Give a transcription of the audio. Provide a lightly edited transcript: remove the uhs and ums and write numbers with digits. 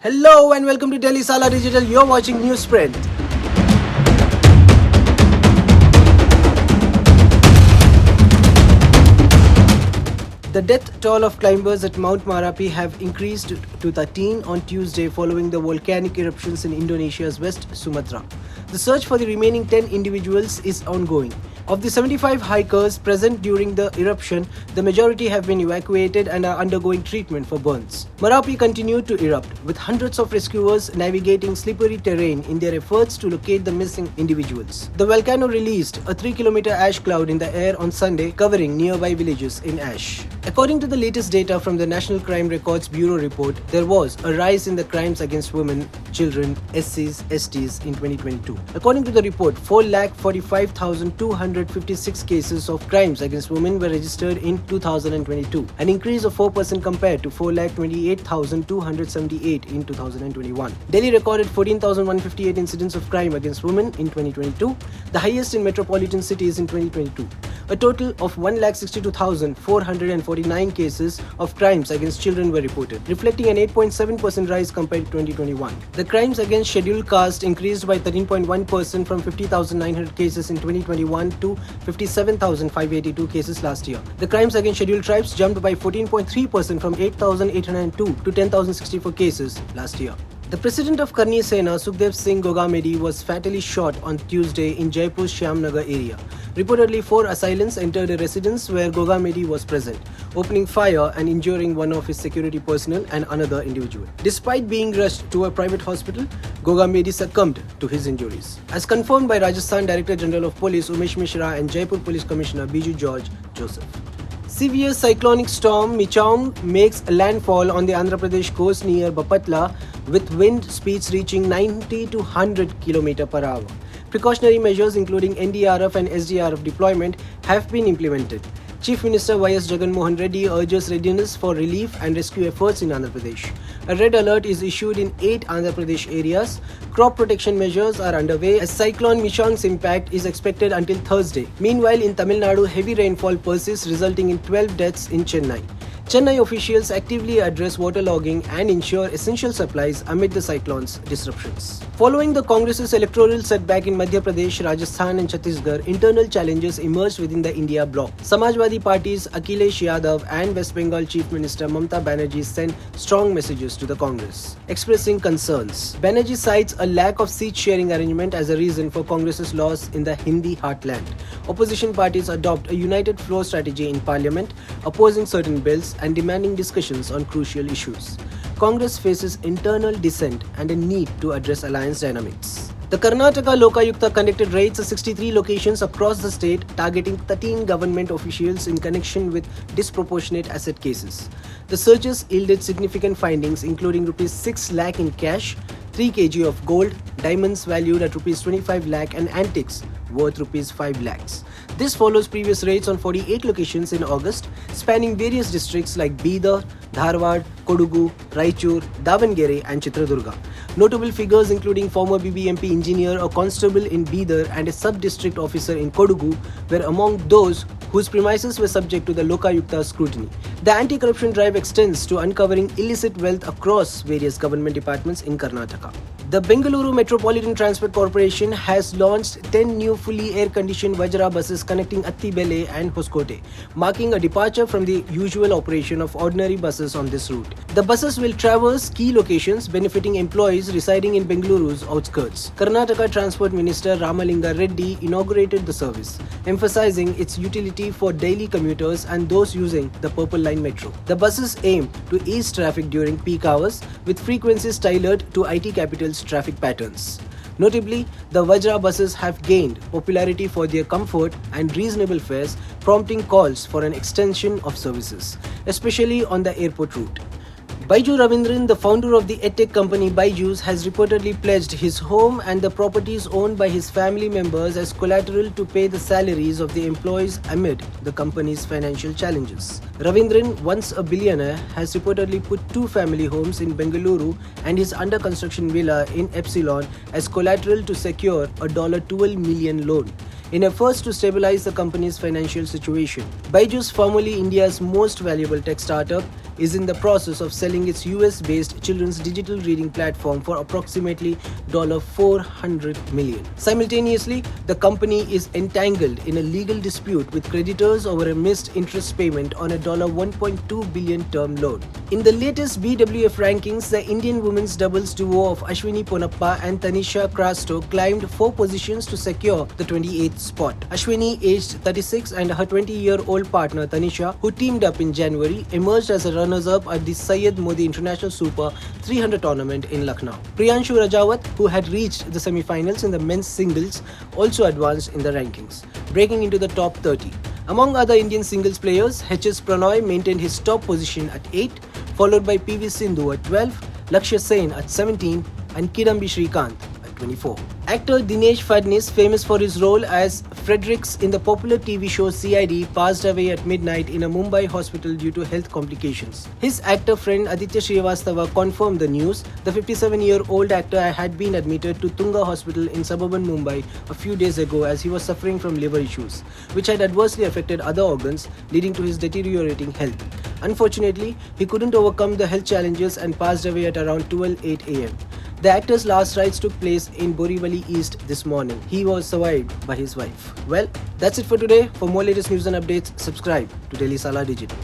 Hello and welcome to Daily Salar Digital. You're watching Newsprint. The death toll of climbers at Mount Marapi have increased to 13 on Tuesday following the volcanic eruptions in Indonesia's West Sumatra. The search for the remaining 10 individuals is ongoing. Of the 75 hikers present during the eruption, the majority have been evacuated and are undergoing treatment for burns. Marapi continued to erupt, with hundreds of rescuers navigating slippery terrain in their efforts to locate the missing individuals. The volcano released a 3-kilometer ash cloud in the air on Sunday, covering nearby villages in ash. According to the latest data from the National Crime Records Bureau report, there was a rise in the crimes against women, children, SCs, STs in 2022. According to the report, 4,45,256 cases of crimes against women were registered in 2022, an increase of 4% compared to 4,28,278 in 2021. Delhi recorded 14,158 incidents of crime against women in 2022, the highest in metropolitan cities in 2022. A total of 1,62,449 cases of crimes against children were reported, reflecting an 8.7% rise compared to 2021. The crimes against scheduled caste increased by 13.1% from 50,900 cases in 2021 to 57,582 cases last year. The crimes against scheduled tribes jumped by 14.3% from 8,802 to 10,064 cases last year. The president of Karni Sena, Sukhdev Singh Gogamedi, was fatally shot on Tuesday in Jaipur's Shyamnagar area. Reportedly, 4 assailants entered a residence where Gogamedi was present, opening fire and injuring one of his security personnel and another individual. Despite being rushed to a private hospital, Gogamedi succumbed to his injuries. As confirmed by Rajasthan Director General of Police Umesh Mishra and Jaipur Police Commissioner Biju George Joseph. Severe cyclonic storm Michaung makes landfall on the Andhra Pradesh coast near Bapatla with wind speeds reaching 90 to 100 km per hour. Precautionary measures including NDRF and SDRF deployment have been implemented. Chief Minister Vyas Jagan Mohan Reddy urges readiness for relief and rescue efforts in Andhra Pradesh. A red alert is issued in 8 Andhra Pradesh areas. Crop protection measures are underway as Cyclone Mish's impact is expected until Thursday. Meanwhile, in Tamil Nadu, heavy rainfall persists, resulting in 12 deaths in Chennai. Chennai officials actively address waterlogging and ensure essential supplies amid the cyclone's disruptions. Following the Congress's electoral setback in Madhya Pradesh, Rajasthan and Chhattisgarh, internal challenges emerged within the India bloc. Samajwadi Party's Akhilesh Yadav and West Bengal Chief Minister Mamata Banerjee sent strong messages to the Congress, expressing concerns. Banerjee cites a lack of seat-sharing arrangement as a reason for Congress's loss in the Hindi heartland. Opposition parties adopt a united flow strategy in parliament, opposing certain bills and demanding discussions on crucial issues. Congress faces internal dissent and a need to address alliance dynamics. The Karnataka Lokayukta conducted raids at 63 locations across the state, targeting 13 government officials in connection with disproportionate asset cases. The searches yielded significant findings, including Rs 6 lakh in cash, 3 kg of gold, diamonds valued at Rs 25 lakh and antiques worth Rs 5 lakhs. This follows previous raids on 48 locations in August, spanning various districts like Bidar, Dharwad, Kodagu, Raichur, Davangere and Chitradurga. Notable figures including former BBMP engineer, a constable in Bidar and a sub-district officer in Kodagu were among those whose premises were subject to the Lokayukta scrutiny. The anti-corruption drive extends to uncovering illicit wealth across various government departments in Karnataka. The Bengaluru Metropolitan Transport Corporation has launched 10 new fully air-conditioned Vajra buses connecting Attibele and Hoskote, marking a departure from the usual operation of ordinary buses on this route. The buses will traverse key locations benefiting employees residing in Bengaluru's outskirts. Karnataka Transport Minister Ramalinga Reddy inaugurated the service, emphasizing its utility for daily commuters and those using the Purple Line Metro. The buses aim to ease traffic during peak hours with frequencies tailored to IT capital's traffic patterns. Notably, the Vajra buses have gained popularity for their comfort and reasonable fares, prompting calls for an extension of services, especially on the airport route. Baiju Ravindran, the founder of the edtech company Byos, has reportedly pledged his home and the properties owned by his family members as collateral to pay the salaries of the employees amid the company's financial challenges. Ravindran, once a billionaire, has reportedly put 2 family homes in Bengaluru and his under-construction villa in Epsilon as collateral to secure a $12 million loan in efforts to stabilize the company's financial situation. Byos, formerly India's most valuable tech startup, is in the process of selling its US-based children's digital reading platform for approximately $400 million. Simultaneously, the company is entangled in a legal dispute with creditors over a missed interest payment on a $1.2 billion term loan. In the latest BWF rankings, the Indian women's doubles duo of Ashwini Ponappa and Tanisha Crasto climbed 4 positions to secure the 28th spot. Ashwini, aged 36, and her 20-year-old partner Tanisha, who teamed up in January, emerged as a runners-up at the Syed Modi International Super 300 tournament in Lucknow. Priyanshu Rajawat, who had reached the semi-finals in the men's singles, also advanced in the rankings, breaking into the top 30. Among other Indian singles players, HS Pranoy maintained his top position at 8, followed by PV Sindhu at 12, Lakshya Sen at 17, and Kidambi Srikanth at 24. Actor Dinesh Fadnis, famous for his role as Fredericks in the popular TV show CID, passed away at midnight in a Mumbai hospital due to health complications. His actor friend Aditya Srivastava confirmed the news. The 57-year-old actor had been admitted to Tunga Hospital in suburban Mumbai a few days ago as he was suffering from liver issues, which had adversely affected other organs, leading to his deteriorating health. Unfortunately, he couldn't overcome the health challenges and passed away at around 12:08 am. The actor's last rites took place in Borivali East this morning. He was survived by his wife. Well, that's it for today. For more latest news and updates, subscribe to Daily Salar Digital.